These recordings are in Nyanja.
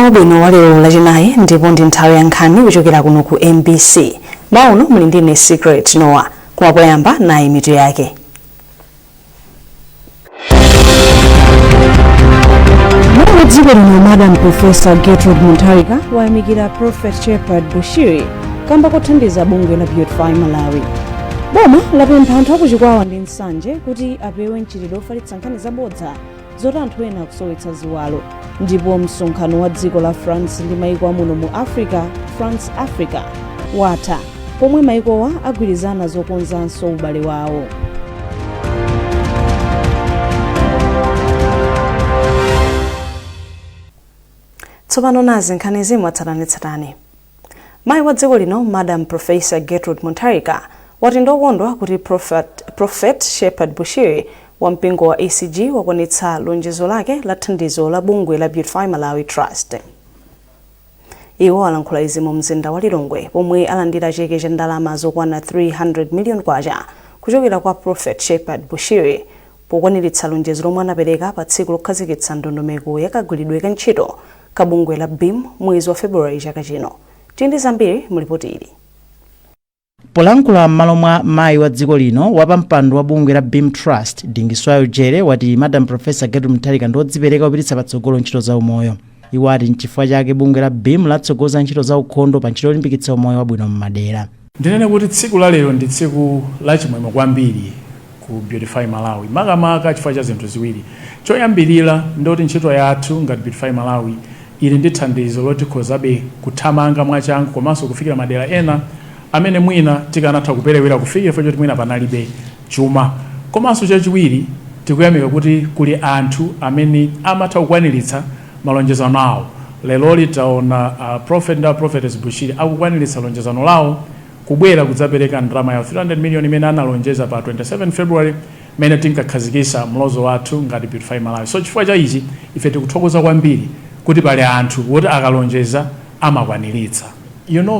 Mmawa bwino walero lachinayi ndipo ndi nthawi ya nkhani kuchokera kuno ku MBC. Mauno muli ndine Secret Noah kumapoyamba nayi mitu yake. Mmawa dziko lino Madam Professor Gertrude Muntarika wayamikira Prophet Shepherd Bushiri kamba kothandiza bungwe la Beautify Malawi. Boma lapempha anthu akuchikwawa ndi nsanje kuti apewe mchitidwe ofalitsa nkhani zabodza zoti anthu ena kusowetsa ziwalo. Ndipo msonkhano wa dziko la France ndi maiko amuno mu France Africa watha pomwe maikowa agwirizana zokonzanso ubale wawo. Tsopano nazi nkhani zimwe tsatanetsatane. Mayi wa dziko lino Madam Professor Gertrude Muntarika wati ndokondwa kuti Prophet Shepherd Bushiri wa mpingo wa ACG wakwanitsa lonjezo lake la thandizo la bungwe la Beautify Malawi Trust. Iwo alankhula izi mu mzinda wa Lilongwe pomwe alandira cheke cha ndalama zokwana 300 million kwacha kuchokera kwa Prophet Shepherd Bushiri pokwaniritsa lonjezo lomwe anapereka pa tsiku lokhazikitsa ndondomeko yakagwiridwe ka ntchito ka bungwe la BIM mwezi wa February chaka chino. Tindi zambiri mu ripoti ili. Polankhula m'malo mwa mayi wa dziko lino wapampando wa bungwe la BIM Trust Dingiswayo Jere wati Madam Professor Gertrude Muntarika ndodzipereka kupititsa patsogolo ntchito za umoyo. Iwo ati n'chifukwa chake bungwe la BIM latsogoza ntchito za ukhondo pa ntchito yolimbikitsa umoyo wabwino m'madera. Ndinene kuti tsiku la lero ndi tsiku la chimwemwe kwambiri ku Beautify Malawi. Makamaka chifukwa cha zinthu ziwiri. Choyambirira ndoti ntchito yathu ngati Beautify Malawi ili ndi thandizo lotikhozabe kuthamanga mwachangu komanso kufikira madera ena amene mwina tikanatha kuperewera kufikira chifukwa choti mwina panalibe chuma. Komanso chachiwiri tikuyamika kuti kuli anthu amene amatha kukwaniritsa malonjezano awo. Lero litaona Prophet and Prophetess Bushiri akukwaniritsa lonjezano lawo kubwera kudzapereka ndalama ya 300 million imene analonjeza pa 27 February mene tinkakhazikitsa mlozo wathu ngati Beautify Malawi. So chifukwa cha ichi ife tikuthokoza kwambiri kuti pali anthu woti akalonjeza amakwaniritsa.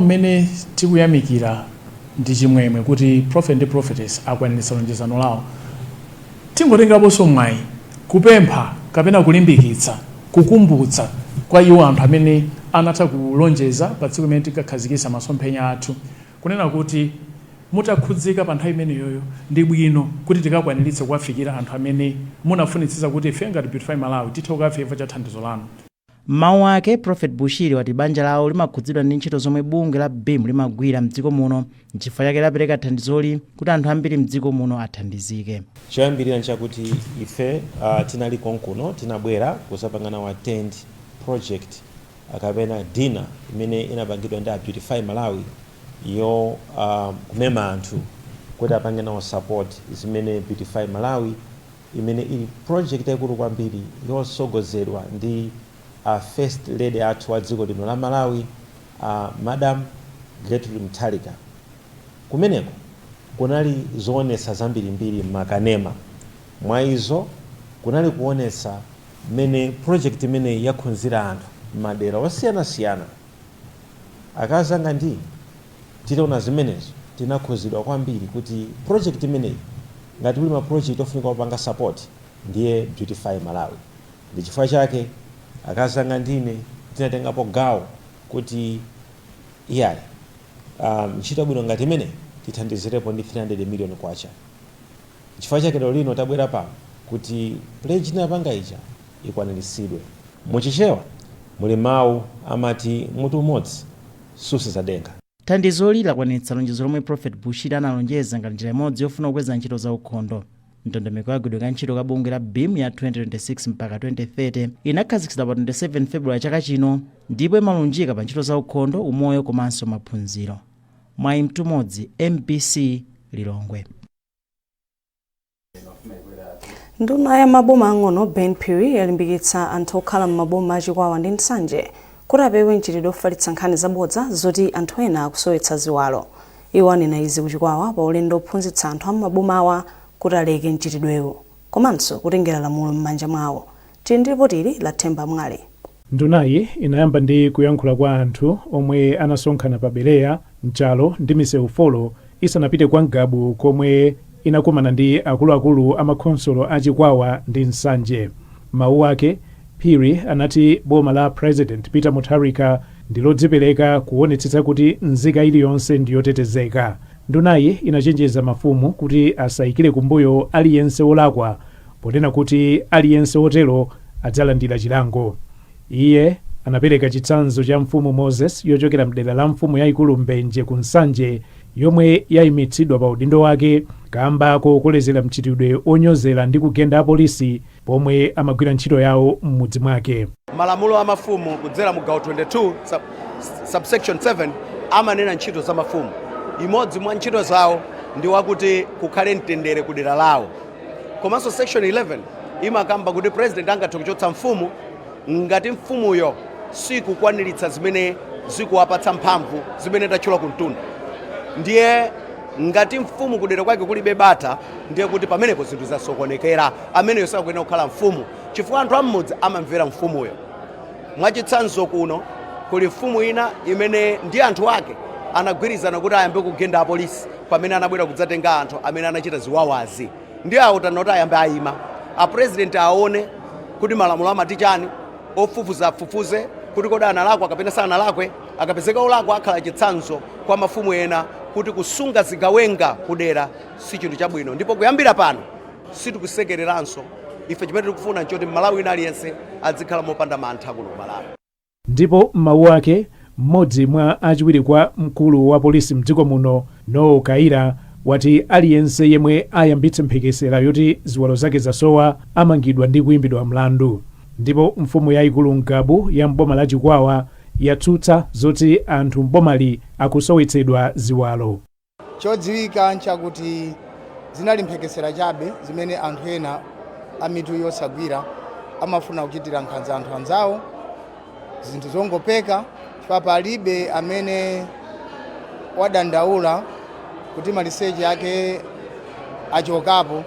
Mene tikuyamikira ndi chimwemwe kuti Prophet and Prophetess akwaniritsa lonjezano lawo. Tingotengaponso mwayi kupempha kapena kulimbikitsa kukumbutsa kwa iwo anthu amene anatha kulonjeza pa tsiku limene tikakhazikitsa masomphenya athu kunena kuti mutakhudzika pa nthawi imeneyoyo ndi bwino kuti tikakwaniritse kuwafikira anthu amene munafunitsitsa kuti ife ngati Beautify Malawi tithe kukafika cha thandizo lanu. Mmawa ake Prophet Bushiri wati banja lawo limakhudzidwa ndi ntchito zomwe bungwe la BIM limagwira mdziko muno n'chifukwa chake lapereka thandizoli kuti anthu ambiri mdziko muno athandizike. Choyambirira nchakuti ife tinali konkuno tinabwera kusapangana wa attend project akapena dinner imene inapangidwa ndi Beautify Malawi yo kumema anthu kuti apangana wa support zimene Beautify Malawi imene ili project yakulu kwambiri yosogozedwa ndi First Lady athu wa dziko lino la Malawi Madam Gertrude Muntarika. Kumeneko kunali zoonesa zambirimbiri makanema. Mwa izo kunali kuonesa mene project imene yakhunzira anthu madera osiyanasiyana. Akazanga ndi titaona zimenezo tinakhuzidwa kwambiri kuti project imeneyi ngati uli ma project ofunika kupanga support ndiye Beautify Malawi. Ndi chifukwa chake akazanga ndine tinatengapo gawo kuti iyayi ntchito bwino ngati imene tithandizirepo ndi 300 million kwacha. Chifukwa chake lero lino tabwera pano kuti pledge inapanga ija ikwaniritsidwe. Muchichewa muli mawu amati mutu umodzi susizadenga. Thandizoli lakwanitsa lonjezo lomwe Prophet Bushiri analonjeza ngati njira imodzi yofuna kukweza ntchito za ukhondo. Ndondomeko yagwiridwa ka ntchito ka bungwe la BIM ya 2026 mpaka 2030 inakhazikitsidwa pa 27 February chaka chino ndipo imalunjika pa ntchito za ukhondo, umoyo komanso maphunziro. Mwayi mtumodzi MBC Lilongwe. Nduna ya maboma ang'ono Ben Phiri yalimbikitsa anthu okhala m'maboma achikwawa ndi nsanje kuti apewe mchitidwe ofalitsa nkhani zabodza zoti anthu ena akusowetsa ziwalo. Iwo anena izi kuchikwawa pa ulendo ophunzitsa anthu am'mabomawa kuti aleke mchitidwewo komanso kutengera lamulo m'manja mwawo. Tindi ripoti ili la Themba Mwale. Ndunayi inayamba ndi kuyankhula kwa anthu omwe anasonkhana pa Bereya, Mchalo ndi Misewu Folo isanapite kwa Ngabu komwe inakumana ndi akuluakulu amakhonsolo achikwawa ndi nsanje. Mawu ake Phiri anati boma la President Peter Mutharika ndilodzipereka kuonetsetsa kuti nzika iliyonse ndiyotetezeka. Ndunayi inachenjeza mafumu kuti asayikire kumbuyo aliyense wolakwa ponena kuti aliyense wotero adzalandira chilango. Iye anapereka chitsanzo cha mfumu Moses yochokera mdera la mfumu yayikulu Mbenje ku Nsanje yomwe yayimitsidwa pa udindo wake kamba kokolezera mchitidwe onyozera ndi kugenda apolisi pomwe amagwira ntchito yawo m'mudzi mwake. Malamulo amafumu kudzera mu gawo 22 subsection 7 amanena ntchito za mafumu. Imodzi mwa ntchito zawo ndi wakuti kukhale mtendere ku dera lawo. Komanso section 11 imakamba kuti president angathe kuchotsa mfumu ngati mfumuyo sikukwaniritsa zimene zikuwapatsa mphamvu zimene tachula ku mtunda. Ndiye ngati mfumu kudera kwake kulibe bata, ndiye kuti pamenepo zinthu zasokonekera, ameneyo sakuyenera kukhala mfumu chifukwa anthu am'mudzi amamvera mfumuyo. Mwachitsanzo kuno kuli mfumu ina imene ndi anthu ake anagwirizana kuti ayambe kugenda apolisi pamene anabwera kudzatenga anthu amene anachita ziwawazi. Ndiye awo tanoti ayambe ayima apresident aone kuti malamulo amati chani, ofufuza afufuze kuti kodi analakwa kapena sanalakwe, akapezeka olakwa akhala chitsanzo kwa mafumu ena kuti kusunga zigawenga kudera si chinthu chabwino. Ndipo kuyambira pano sitikusekereranso ife chimene tikufuna nchoti Malawi ina aliyense adzikhala mopanda mantha kuno Malawi. Ndipo m'mawu ake mmodzi mwa achiwiri kwa mkulu wa polisi mdziko muno Noel Kaira wati aliyense yemwe ayambitse mphekesera yoti ziwalo zake zasowa amangidwa ndi kuyimbidwa mlandu. Ndipo mfumu yayikulu Ngabu ya mboma la Chikwawa yatsutsa zoti anthu mbomali akusowetsedwa ziwalo. Chodziwika nchakuti zinali mphekesera chabe zimene anthu ena amitu yosagwira amafuna kuchitira nkhanza anthu anzawo, zinthu zongopeka chifukwa palibe amene wadandaula kuti maliseche yake achokapo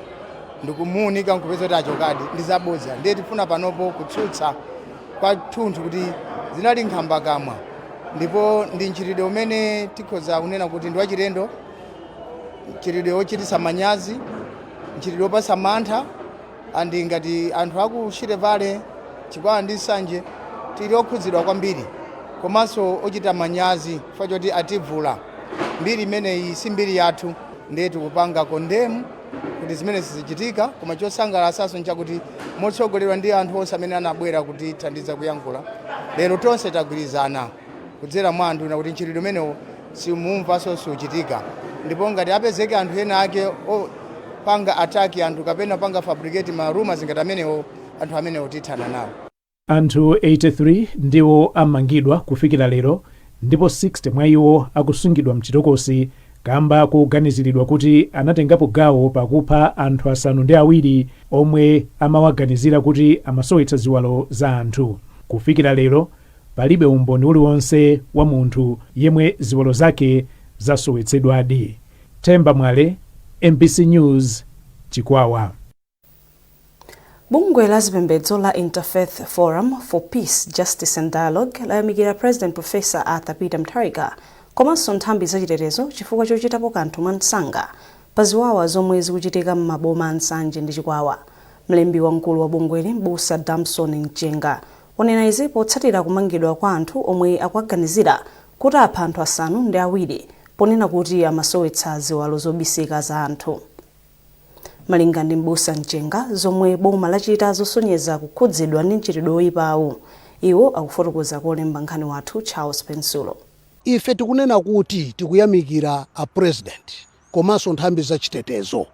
ndikumuunika nkupeza kuti achokadi ndi zabodza. Ndiye tifuna panopo kutsutsa kwa thunthu kuti zinali nkhamba kamwa, ndipo ndi mchitidwe umene tikhoza kunena kuti ndi wachilendo, mchitidwe wochititsa manyazi, mchitidwe wopatsa mantha. Andi ngati anthu aku Charitable, Chikwawa ndi Nsanje tili okhudzidwa kwambiri komanso ochita manyazi chifukwa choti ativula. Mbiri imeneyi si mbiri yathu, ndiye tikupanga kondemu kuti zimene sizichitika, koma chosangalatsanso nchakuti motsogolerwa ndi anthu onse amene anabwera kuti thandiza kuyankhula, lero tonse tagwirizana kudzera mwa anthu kuti mchitidwe umenewo simumvanso suchitika. Ndipo ngati apezeke anthu ena ake panga ataki anthu kapena panga fabricate rumors ngati amenewo, anthu amenewo tithana nawo. Anthu 83 ndiwo amangidwa kufikira lero, ndipo 60 mwa iwo akusungidwa mchitokosi kamba kuganiziridwa kuti anatengapo gawo pakupha anthu 7 omwe amawaganizira kuti amasowetsa ziwalo za anthu. Kufikira lero palibe umboni uliwonse wa munthu yemwe ziwalo zake zasowetsedwadi. Temba Mwale, MBC News, Chikwawa. Bungwe la zipembedzo la Interfaith Forum for Peace, Justice and Dialogue layamikira President Professor Arthur Peter Mutharika komanso nthambi zachitetezo chifukwa chochitapo kanthu mwansanga pa ziwawa zomwe zikuchitika m'maboma a Nsanje ndi Chikwawa. Mlembi wamkulu wa bungweli Mbusa Damson Nchenga wanena izi potsatira kumangidwa kwa anthu omwe akuganizira kuti apha anthu 7 ponena kuti amasowetsa ziwalo zobisika za anthu. Malinga ndi Mbusa Nchenga, zomwe boma lachita zosonyeza kukhudzidwa ndi mchitidwe oyipawu, iwo akufotokoza kolemba nkhani wathu Charles Pensulo. Ife tikunena kuti tikuyamikira a president komanso nthambi zachitetezo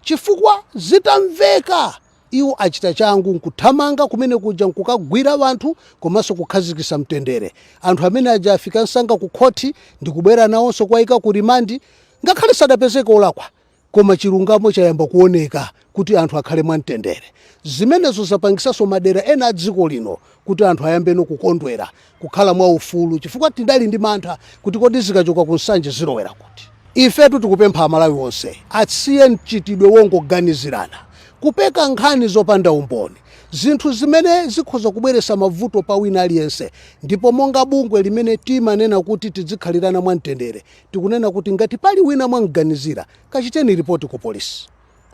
chifukwa zitamveka iwo achita changu nkuthamanga kumene kuja nkukagwira anthu komanso kukhazikitsa mtendere. Anthu amene aja afika nsanga ku khoti ndikubwera nawonso kwayika ku rimandi ngakhale sadapezeka olakwa, koma chilungamo chayamba kuoneka kuti anthu akhale mwamtendere. Zimenezo zapangisaso madera ena a dziko lino kuti anthu ayambeno kukondwera kukhala mwa ufulu chifukwa tidali ndi mantha kuti kodi zikachoka ku Nsanje zilowera kuti. Ifetu tikupempha Amalawi onse atsiye mchitidwe wongoganizirana, kupeka nkhani zopanda umboni, zinthu zimene zikhoza kubweretsa mavuto pa wina aliyense. Ndipo monga bungwe limene timanena kuti tizikhalirana mwamtendere, tikunena kuti ngati pali wina mwamganizira kachiteni ripoti ku polisi.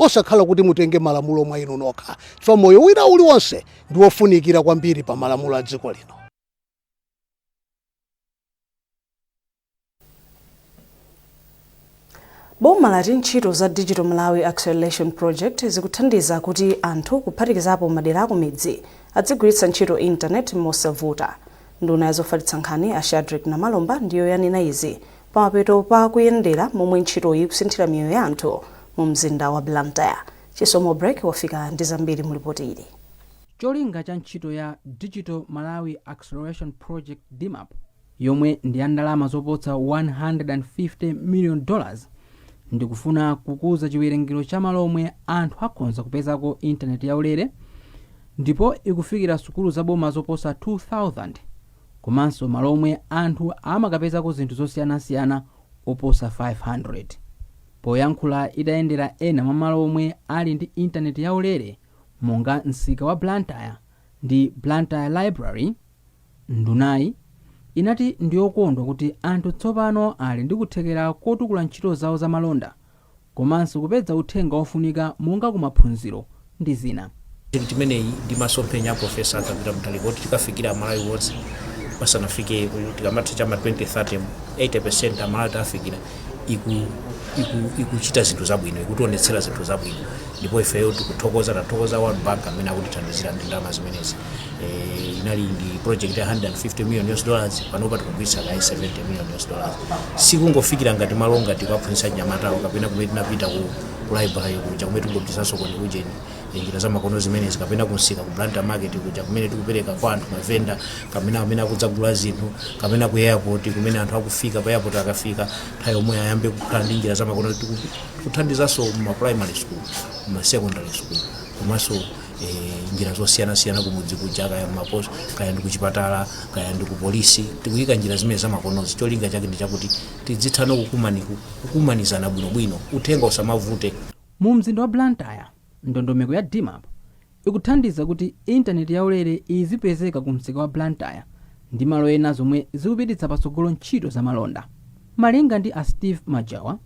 osakhala kuti mutenge malamulo mwa inu nokha chifukwa moyo wina uliwonse ndi wofunikira kwambiri pa malamulo a dziko lino. Boma lati ntchito za Digital Malawi Acceleration Project zikuthandiza kuti anthu kuphatikizapo madera ku midzi adzigwiritsa ntchito internet mosavuta. Nduna yazofalitsa nkhani a Shadrack na Malomba ndiyo yanena izi pamapeto pa kuyendera momwe ntchitoyi kusinthira miyoyo ya anthu mu mzinda wa Blantyre. Chisomo break wafika ndi zambiri mu ripoti ili. Cholinga cha ntchito ya Digital Malawi Acceleration Project DMAP yomwe ndi ya ndalama zoposa $150 million ndikufuna kukuza chiwerengero cha malo omwe anthu akhoza kupezako intaneti yaulere, ndipo ikufikira sukulu za boma zoposa 2000 komanso malo omwe anthu amakapezako zinthu zosiyanasiyana oposa 500. Poyankhula idayendera ena mwa malo omwe ali ndi intaneti yaulere monga msika wa Blantyre ndi Blantyre Library, ndunayi inati ndiyokondwa kuti anthu tsopano ali ndi kuthekera kotukula ntchito zawo za malonda komanso kupeza uthenga ofunika monga kumaphunziro ndi zina. Timeneyi ndi masomphenya a Profesa Charitable kuti tikafikira Malawi wonse pasanafike tikamati chama 2030 80% Malawi tafikira ikuchita zinthu zabwino, ikutionetsera zinthu zabwino, ndipo ifeyo tikuthokoza World Bank amene akutithandizira ndi ndalama zimenezi. Inali ndi project ya $150 million panopa tikugwiritsa ka $70 million. Sikungofikira ngati malo ngati kuphunzitsa nyamatawo kapena kumene tinapita ku library kuja kumene tikugwiritsanso koni ujeni njira za makono zimenezi kapena kunsika ku Blantyre market kuja kumene tikupereka kwa anthu mavenda kapena amene akudzagula zinthu kapena ku airport kumene anthu akufika pa airport akafika nthawi yomwe ayambe kukhala ndi njira za makono tikuthandizanso mu primary school, mu secondary school komanso njira zosiyana kumudzi kuja kaya mapost kaya ndi kuchipatala kaya ndi ku polisi tikuyika njira zimene za makonozi. Cholinga chake ndi chakuti tidzithana kukumanizana bwinobwino uthenga usamavute. Mu mzinda wa Blantyre ndondomeko ya DMAP ikuthandiza kuti intaneti yaulere izipezeka ku msika wa Blantyre ndi malo ena zomwe zikupititsa patsogolo ntchito za malonda. Malinga ndi a Steve Majawa,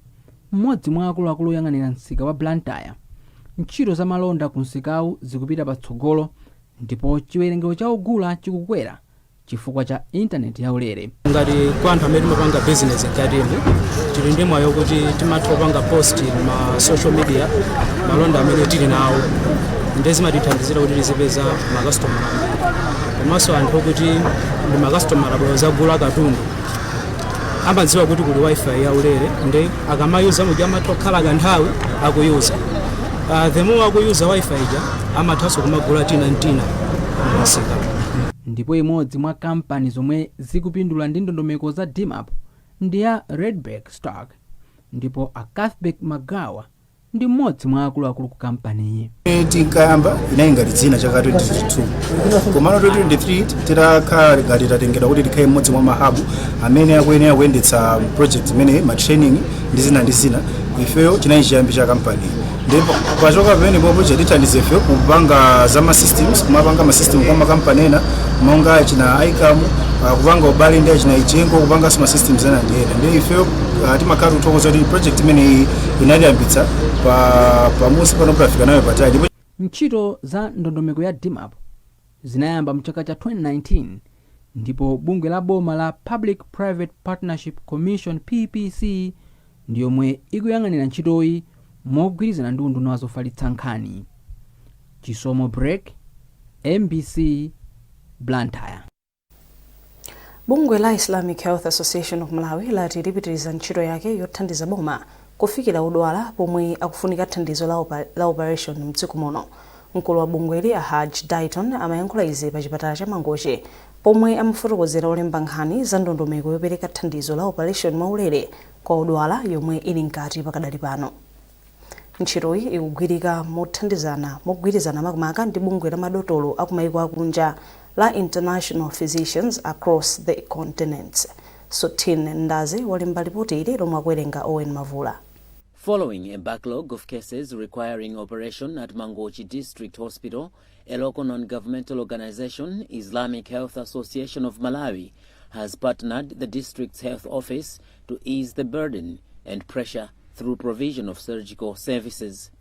mmodzi mwa akuluakulu oyang'anira msika wa Blantyre, ntchito za malonda ku msikawu zikupita patsogolo ndipo chiwerengero cha ogula chikukwera chifukwa cha intaneti yaulere. Ngati kwa anthu amene timapanga business ngatimu tili ndi mwayo kuti timatha kupanga post ma social media malonda amene tili nawo ndi zimatithandizira kuti tizipeza makastomala komanso anthu kuti ndi makastomala bwino zagula katundu amadziwa kuti kuli wifi yaulere ndi akamayuza muja amatokhala kanthawi akuyuza. The more akuyuza wifi ija amathanso kumagula tina msika. Ndipo imodzi mwa kampani zomwe zikupindula ndi ndondomeko za DMAP ndi ya Redback Stock, ndipo a Cuthbert Magawa ndi mmodzi mwa akuluakulu ku kampaniyi. Tinkayamba inayingati dzina chaka 2022 komano 2023 titakhala ngati tatengera kuti tikhale mmodzi mwa mahabu amene akuyenera kuyendetsa project imene ma training ndi zina ifeyo tinayiyambi cha kampani. Ndipo pachoka pamene popo chitithandiza ifeyo kupanga za ma systems kumapanga ma system kwa makampani ena monga china ICAM kupanga ubale ndi china ichengo kupanga ma systems ena ndi ifeyo timakhala kuthokoza kuti project imene inaliyambitsa pamusi pano pafika nayo patali. Ndipo ntchito za ndondomeko ya DMAP zinayamba mchaka cha 2019 ndipo bungwe la boma la Public Private Partnership Commission PPC ndiyomwe ikuyang'anira ntchitoyi mogwirizana ndi unduna wa zofalitsa nkhani. Chisomo break, MBC, Blantyre. Bungwe la Islamic Health Association of Malawi lati lipitiriza ntchito yake yothandiza boma kufikira udwala pomwe akufunika thandizo la operation mdziko muno. Mkulu wa bungweli a Haj Dayton amayankhula izi pa chipatala cha Mangochi pomwe amafotokozera olemba nkhani za ndondomeko yopereka thandizo la operation mwaulere kwa udwala yomwe ili nkati pakadali pano. Ntchitoyi ikugwirika mogwirizana makamaka ndi bungwe la madotolo akumayiko akunja la International Physicians Across the Continents. Sotin Ndaze walemba ripoti ili lomwe akuwerenga Owen Mavula. Following a backlog of cases requiring operation at Mangochi District Hospital, a local non-governmental organization, Islamic Health Association of Malawi, has partnered the district's health office to ease the burden and pressure through provision of surgical services.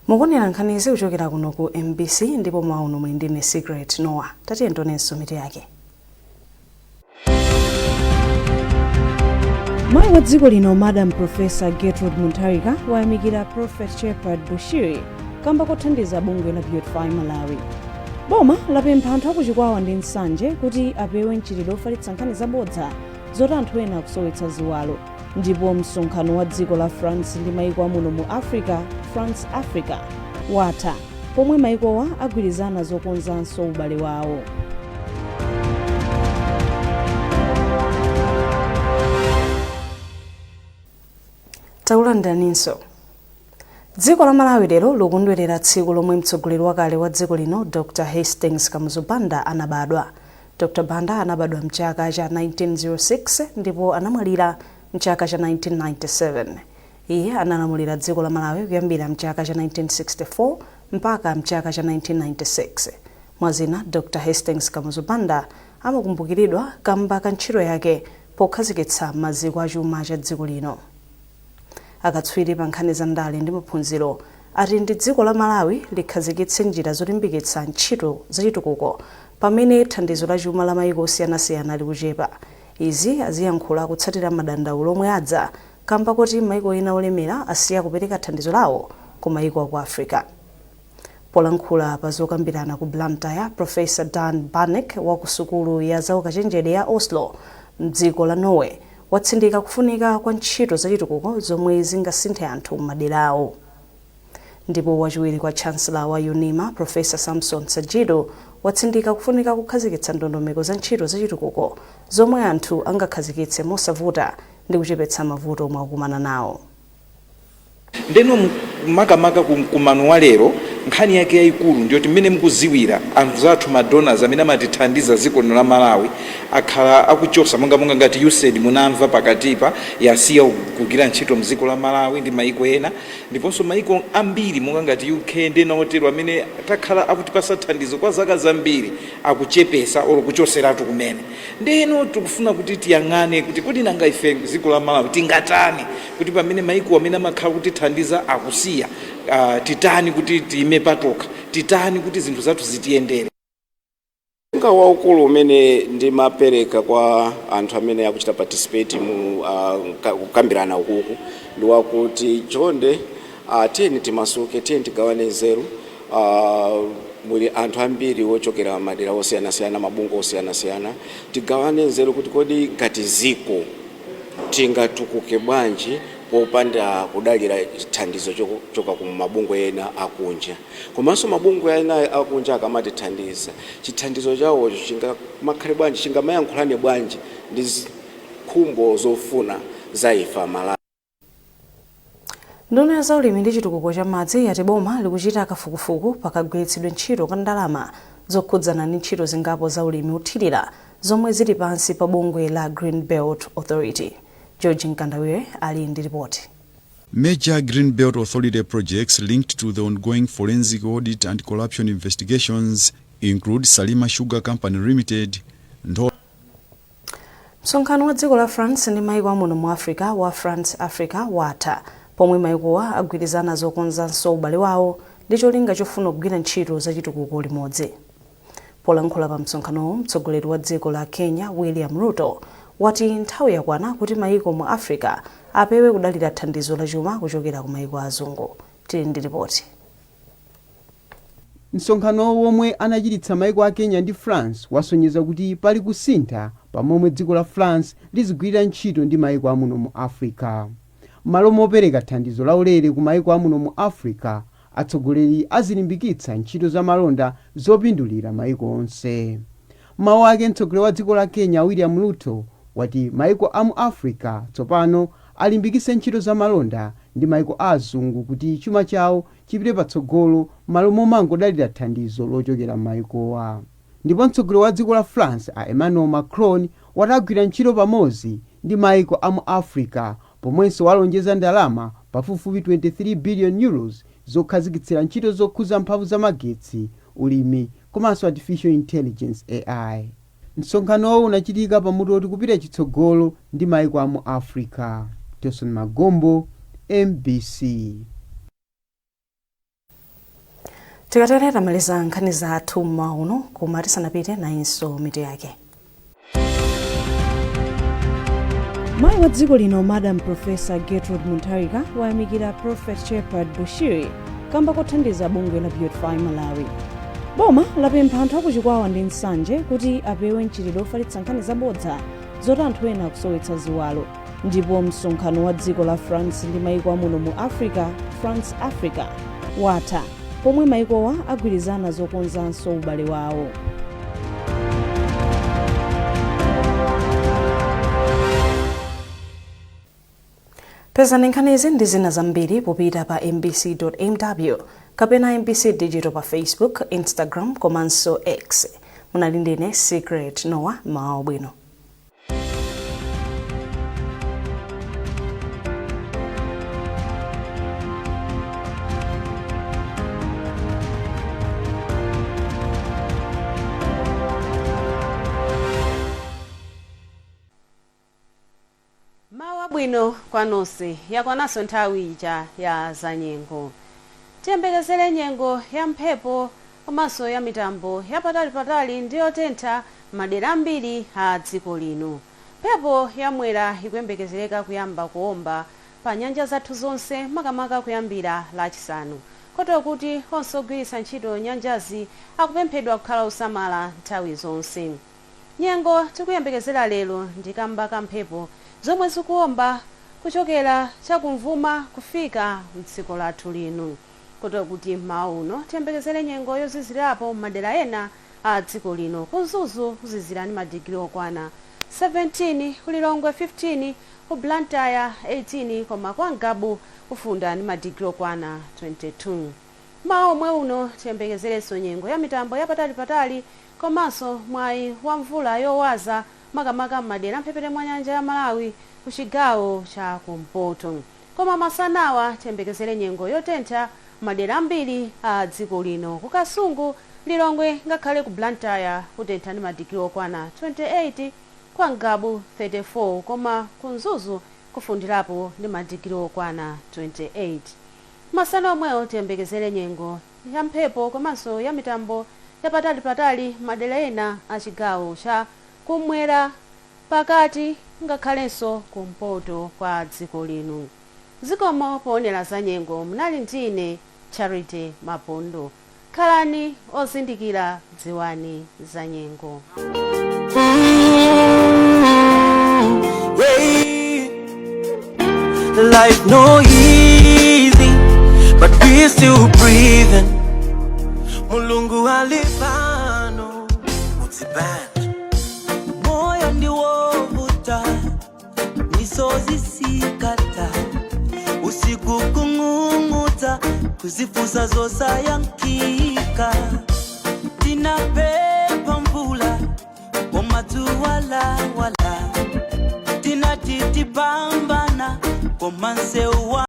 mukuonera nkhanizi kuchokera kuno ku MBC ndipo mauno muli ndine Secret Noah. Tatiye ntonenso mitu yake. Mayi wa dziko lino Madam Professor Gertrude Muntarika wayamikira Prophet Shepherd Bushiri kamba kothandiza bungwe la Beautify Malawi. Boma lapempha anthu akuchikwawa ndi nsanje kuti apewe mchitidwe ofalitsa nkhani zabodza zoti anthu ena akusowetsa ziwalo. Ndipo msonkhano wa dziko la France ndi maiko amuno mu Africa, France Africa, watha pomwe maikowa agwirizana zokonzanso ubale wawo. Taulandaninso. Dziko la Malawi lero likukondwerera tsiku lomwe mtsogoleri wakale wa dziko lino Dr. Hastings Kamuzu Banda anabadwa. Dr. Banda anabadwa mchaka cha 1906 ndipo anamwalira mchaka cha 1997. Iye analamulira dziko la Malawi kuyambira mchaka cha 1964 mpaka mchaka cha 1996. Mwazina Dr. Hastings Kamuzu Banda amakumbukiridwa kamba ka ntchito yake pokhazikitsa maziko a chuma cha dziko lino. Akatswiri pa nkhani za ndale ndi maphunziro ati ndi dziko la Malawi likhazikitse njira zolimbikitsa ntchito zachitukuko pamene thandizo la chuma la maiko osiyanasiyana likuchepa. Izi aziyankhula kutsatira madandaulo omwe adza kamba kuti maiko ena olemera asiya kupereka thandizo lawo ku maiko aku Africa. Polankhula pa zokambirana ku Blantyre, Professor Dan Barnick wa ku sukulu ya zaukachenjede ya Oslo mdziko la Norway watsindika kufunika kwa ntchito zachitukuko zomwe zingasinthe anthu m'maderawo. Ndipo wachiwiri kwa Chancellor wa UNIMA, Professor Samson Sajido, watsindika kufunika kukhazikitsa ndondomeko za ntchito zachitukuko zomwe anthu angakhazikitse mosavuta ndi kuchepetsa mavuto omwe akumana nawo. Ndeno makamaka kumano wa lero nkhani yake yayikulu ndiyoti mmene mukuziwira anthu zathu madonors amene amatithandiza dziko lino la Malawi akhala akuchosa monga ngati USAID munamva pakatipa yasiya kugwira ntchito mdziko la Malawi ndi maiko ena, ndiponso maiko ambiri monga ngati UK ndi naotero amene takhala akutipasa thandizo kwa zaka zambiri akuchepesa olo kuchoseratu kumene. Ndeno tikufuna kuti tiyang'ane kuti kodi nanga ife dziko la Malawi tingatani kuti pamene maiko amene amakhala kutithandiza akusiya titani kuti tiime patoka, titani kuti zinthu zathu zitiyendere. Nga waukulu umene ndimapereka kwa anthu amene akuchita participate mu kukambirana ukuku ndi wakuti chonde tiyeni timasuke, tiyeni tigawane nzeru. Muli anthu ambiri wochokera madera osiyanasiyana, mabungwe osiyanasiyana, tigawane nzeru kuti kodi ngati ziko tingatukuke bwanji popanda kudalira thandizo choka ku mabungwe ena akunja. Komanso mabungwe ena akunja akamatithandiza, chithandizo chawo chingamakhale bwanji, chingamayankhulane bwanji ndi khumbo zofuna za ifa Malawi. Nduna ya zaulimi ndi chitukuko cha madzi yati boma likuchita kafukufuku pakagwiritsidwe ntchito ka ndalama zokhudzana ndi ntchito zingapo zaulimi uthirira zomwe zili pansi pa bungwe la Green Belt Authority. George Nkandawire ali ndi ripoti. Major Green Belt Authority projects linked to the ongoing forensic audit and corruption investigations include Salima Sugar Company Limited. Msonkhano wa dziko la France ndi maiko amuno mu Africa wa France Africa watha pomwe maikowa agwirizana zokonzanso ubale wawo ndi cholinga chofuna kugwira ntchito zachitukuko limodzi. Polankhula pa msonkhanowo, mtsogoleri wa dziko la Kenya William Ruto wati nthawi yakwana kuti maiko mu Africa apewe kudalira thandizo la chuma kuchokera ku maiko azungu. Tili ndi ripoti. Msonkhano womwe anachititsa maiko a Kenya ndi France wasonyeza kuti pali kusintha pamomwe dziko la France lizigwirira ntchito ndi maiko amuno mu Africa. Malo mopereka thandizo laulere ku maiko amuno mu Africa, atsogoleri azilimbikitsa ntchito za malonda zopindulira maiko onse. Mawu ake mtsogoleri wa dziko la Kenya William Ruto wati maiko amu Africa tsopano alimbikitse ntchito za malonda ndi maiko azungu kuti chuma chawo chipite patsogolo malo momangodalira thandizo lochokera maikowa. Ndipo mtsogoleri wa dziko la France Emmanuel Macron watagwira ntchito pamodzi ndi maiko amu Africa pomwenso walonjeza ndalama pafupifupi 23 billion euros zokhazikitsira ntchito zokhuza mphamvu za magetsi, ulimi komanso artificial intelligence AI. Msonkhanowo unachitika pamutu oti kupita chitsogolo ndi maiko amu Africa. Toson Magombo, MBC. Tikatere tamaliza nkhani zathu mauno koma tisanapite nayinso mitu yake. Mayi wa dziko lino Madam Professor Gertrude Muntarika wayamikira Prophet Shepherd Bushiri kamba kothandiza bungwe la Beautify Malawi. Boma lapempha anthu akuchikwawa ndi nsanje kuti apewe mchitidwe ofalitsa nkhani zabodza zoti anthu ena kusowetsa ziwalo. Ndipo msonkhano wa dziko la France ndi mayiko amuno mu Africa, France Africa, watha pomwe mayikowa agwirizana zokonzanso ubale wawo. Pezani nkhani izi ndi zina zambiri popita pa mbc.mw kapena MBC Digital pa Facebook, Instagram komanso X. Munali ndine Secret Noah Mmawa bwino. Bwino kwa nonse yakwananso nthawi ija ya zanyengo. Tiyembekezere nyengo ya mphepo komanso ya mitambo yapatali ndi yotentha madera ambiri a dziko lino. Mphepo yamwera ikuyembekezereka kuyamba kuomba pa nyanja zathu zonse makamaka kuyambira lachisanu. Kotero kuti onse ogwiritsa ntchito nyanjazi akupemphedwa kukhala osamala nthawi zonse. Nyengo tikuyembekezera lero ndi kamba ka mphepo zomwe zikuomba kuchokera chakumvuma kufika mdziko lathu lino. Kotero kuti mauno tiyembekezere nyengo yozizirapo madera ena a dziko lino. Kunzuzu kuzizira ndi madigiri okwana 17, kulilongwe 15, ku Blantyre 18, koma kwa Ngabu kufunda ndi madigiri okwana 22. Maomwe uno tiyembekezerenso nyengo ya mitambo yapatali komanso mwayi wa mvula yowaza makamaka madera mphepete mwa nyanja ya Malawi ku chigawo cha kumpoto. Koma masanawa tiyembekezere nyengo yotentha madera ambiri a dziko lino. Ku Kasungu, Lilongwe ngakhale ku Blantyre kutentha ndi madigiri okwana 28, kwa Ngabu 34, koma kunzuzu kufundirapo ndi madigiri okwana 28. Masana omwewo tiyembekezere nyengo ya mphepo komanso ya mitambo yapatali madera ena a chigawo cha kumwera pakati ngakhalenso kumpoto kwa dziko lino. Zikomo poonera za nyengo munali ndine Charity Mapondo. Khalani ozindikira dziwani za nyengo. Life no easy, but we still breathing. Mulungu alifano mutiband moyo ndi wovuta misozi sikata usiku kung'ung'uta kuzifusa zosayankika tinapepa mvula komatuwala wala tinatitibambana komansewa